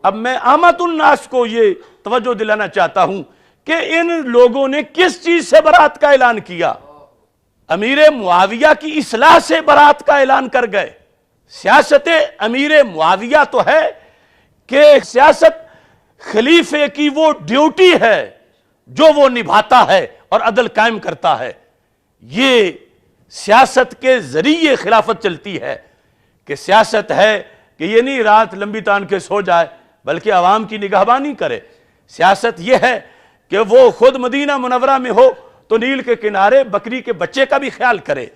اب میں عامت الناس کو یہ توجہ دلانا چاہتا ہوں کہ ان لوگوں نے کس چیز سے برات کا اعلان کیا؟ امیر معاویہ کی اصلاح سے برات کا اعلان کر گئے۔ سیاست امیر معاویہ تو ہے کہ سیاست خلیفے کی وہ ڈیوٹی ہے جو وہ نبھاتا ہے اور عدل قائم کرتا ہے۔ یہ سیاست کے ذریعے خلافت چلتی ہے، کہ سیاست ہے کہ یہ نہیں رات لمبی تان کے سو جائے بلکہ عوام کی نگہبانی کرے۔ سیاست یہ ہے کہ وہ خود مدینہ منورہ میں ہو تو نیل کے کنارے بکری کے بچے کا بھی خیال کرے۔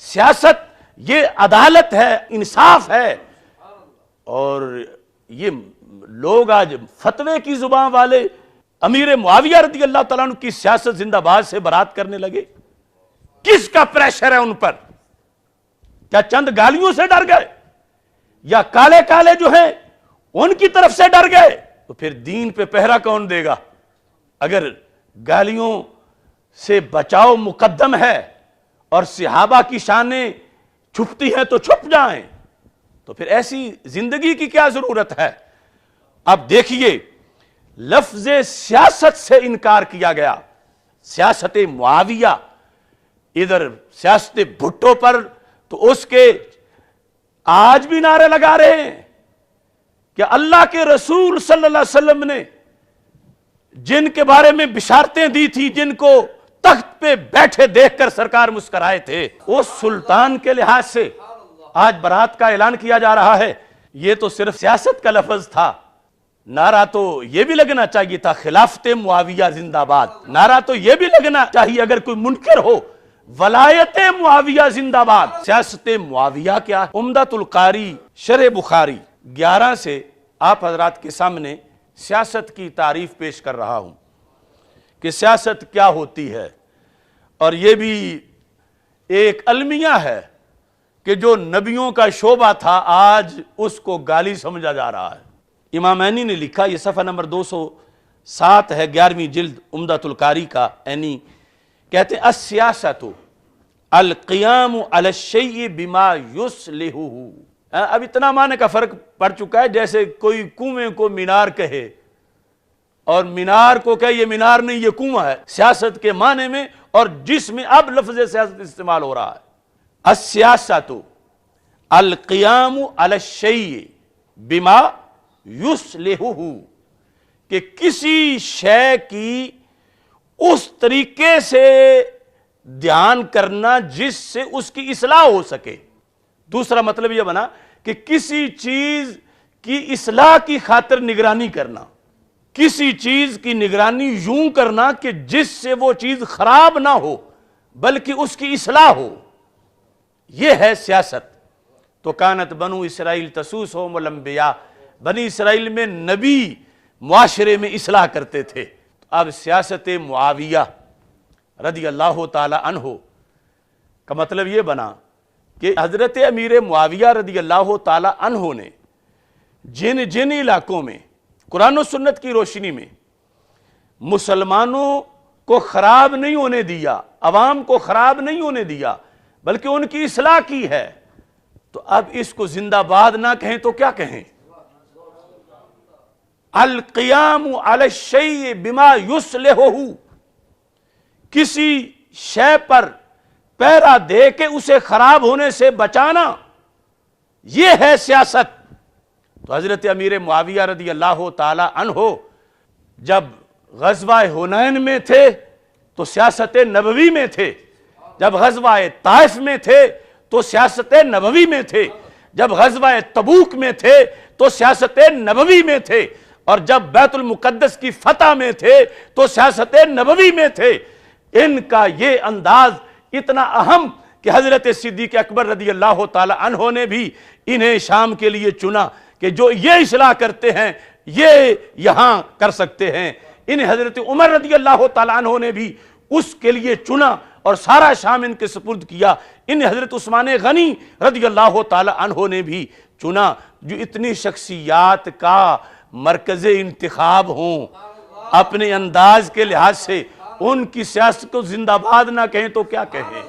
سیاست یہ عدالت ہے، انصاف ہے۔ اور یہ لوگ آج فتوے کی زبان والے امیر معاویہ رضی اللہ تعالیٰ عنہ کی سیاست زندہ باد سے برات کرنے لگے۔ کس کا پریشر ہے ان پر؟ کیا چند گالیوں سے ڈر گئے، یا کالے کالے جو ہیں ان کی طرف سے ڈر گئے؟ تو پھر دین پہ پہرا کون دے گا؟ اگر گالیوں سے بچاؤ مقدم ہے اور صحابہ کی شانیں چھپتی ہیں تو چھپ جائیں، تو پھر ایسی زندگی کی کیا ضرورت ہے؟ اب دیکھیے، لفظ سیاست سے انکار کیا گیا۔ سیاست معاویہ، ادھر سیاست بھٹو پر تو اس کے آج بھی نعرے لگا رہے ہیں کہ اللہ کے رسول صلی اللہ علیہ وسلم نے جن کے بارے میں بشارتیں دی تھی، جن کو تخت پہ بیٹھے دیکھ کر سرکار مسکرائے تھے، اس سلطان کے لحاظ سے آج برات کا اعلان کیا جا رہا ہے۔ یہ تو صرف سیاست کا لفظ تھا، نعرہ تو یہ بھی لگنا چاہیے تھا خلافت معاویہ زندہ باد۔ نعرہ تو یہ بھی لگنا چاہیے اگر کوئی منکر ہو، ولایت معاویہ زندہ باد۔ سیاست معاویہ کیا ہے؟ عمدۃ القاری شرح بخاری 11 سے آپ حضرات کے سامنے سیاست کی تعریف پیش کر رہا ہوں کہ سیاست کیا ہوتی ہے۔ اور یہ بھی ایک المیہ ہے کہ جو نبیوں کا شعبہ تھا آج اس کو گالی سمجھا جا رہا ہے۔ امام عینی نے لکھا، یہ صفحہ نمبر 207 ہے، 11ویں جلد عمدۃ القاری کا عینی کہتے ہیں السیاست القیام علی الشیء بما یصلحہ۔ اب اتنا معنی کا فرق پڑ چکا ہے، جیسے کوئی کنویں کو مینار کہے اور مینار کو کہے یہ مینار نہیں یہ کنواں ہے، سیاست کے معنی میں، اور جس میں اب لفظ سیاست استعمال ہو رہا ہے۔ السیاست القیام علی الشیء بما یصلحہ، کہ کسی شے کی اس طریقے سے دھیان کرنا جس سے اس کی اصلاح ہو سکے۔ دوسرا مطلب یہ بنا کہ کسی چیز کی اصلاح کی خاطر نگرانی کرنا، کسی چیز کی نگرانی یوں کرنا کہ جس سے وہ چیز خراب نہ ہو بلکہ اس کی اصلاح ہو، یہ ہے سیاست۔ تو کانت بنو اسرائیل تسوسہم الانبیاء، بنی اسرائیل میں نبی معاشرے میں اصلاح کرتے تھے۔ اب سیاست معاویہ رضی اللہ تعالی عنہ کا مطلب یہ بنا کہ حضرت امیر معاویہ رضی اللہ تعالی عنہ نے جن علاقوں میں قرآن و سنت کی روشنی میں مسلمانوں کو خراب نہیں ہونے دیا، عوام کو خراب نہیں ہونے دیا بلکہ ان کی اصلاح کی ہے، تو اب اس کو زندہ باد نہ کہیں تو کیا کہیں؟ القیام علی الشیء بما یصلحہ، کسی شے پر پہرا دے کے اسے خراب ہونے سے بچانا، یہ ہے سیاست۔ تو حضرت امیر معاویہ رضی اللہ تعالی عنہ جب غزوہ حنین میں تھے تو سیاست نبوی میں تھے، جب غزوہ طائف میں تھے تو سیاست نبوی میں تھے، جب غزوہ تبوک میں تھے تو سیاست نبوی میں تھے، اور جب بیت المقدس کی فتح میں تھے تو سیاست نبوی میں تھے۔ ان کا یہ انداز اتنا اہم کہ حضرت صدیق اکبر رضی اللہ تعالی عنہ نے بھی انہیں شام کے لیے چنا کہ جو یہ اصلاح کرتے ہیں یہ یہاں کر سکتے ہیں۔ انہیں حضرت عمر رضی اللہ تعالی عنہ نے بھی اس کے لیے چنا اور سارا شام ان کے سپرد کیا۔ انہیں حضرت عثمان غنی رضی اللہ تعالی عنہ نے بھی چنا۔ جو اتنی شخصیات کا مرکز انتخاب ہوں، اپنے انداز کے لحاظ سے ان کی سیاست کو زندہ باد نہ کہیں تو کیا کہیں؟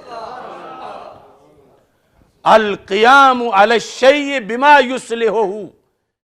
القیام علی الشیء بما یصلحہ،